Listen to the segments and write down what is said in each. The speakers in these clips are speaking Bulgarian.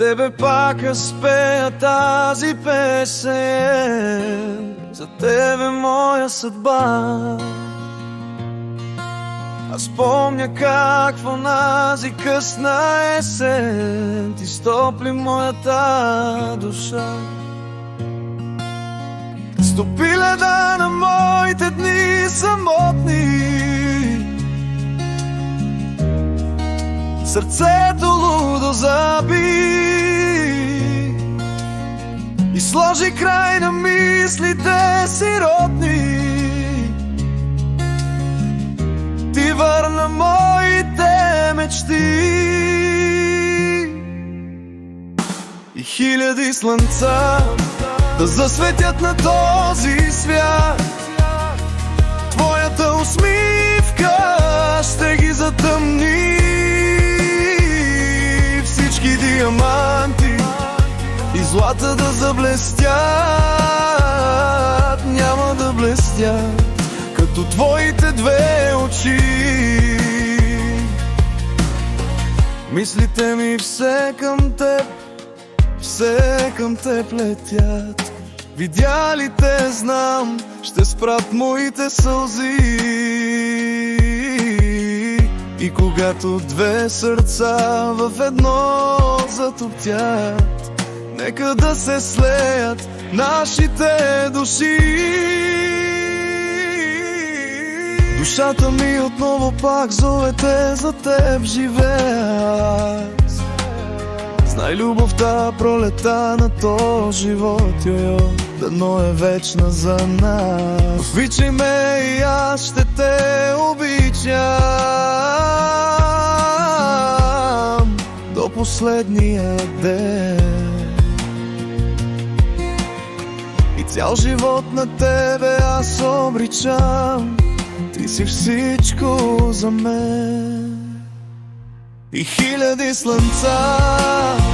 тебе пак аз пея тази песен, за тебе моя съдба. Аз помня как в онази късна есен ти стопли моята душа. Стопи леда на моите дни самотни, сърцето лудо заби и сложи край на мислите сиротни. Ти върна моите мечти и хиляди слънца да засветят на този свят. Твоята усмивка ще ги затъмни. Всички диаманти и злата да заблестят няма да блестят като твоите две очи. Мислите ми все към теб летят. Видя ли те, знам, ще спрат моите сълзи. И когато две сърца в едно затоптят, нека да се слеят нашите души. Душата ми отново пак зовете, за теб живея. Знай, любовта, пролета на този живот, йо-йо, дано е вечна за нас. Обичай ме и аз ще те обичам до последния ден. И цял живот на тебе аз обричам. Ти си всичко за мен. И хиляди слънца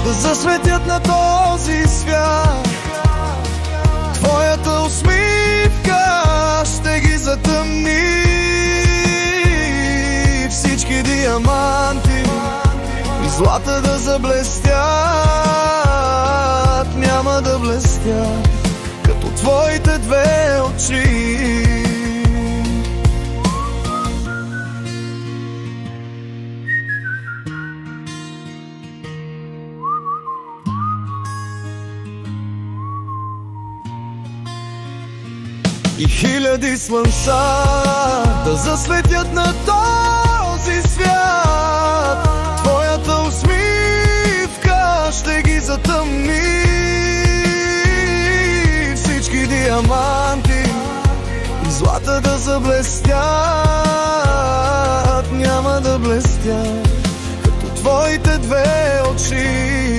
да засветят на този свят. Твоята усмивка ще ги затъмни. Всички диаманти и злата да заблестят няма да блестят като твоите две очи. И хиляди слънца да засветят на този свят. Твоята усмивка ще ги затъмни. Всички диаманти и злата да заблестят няма да блестят като твоите две очи.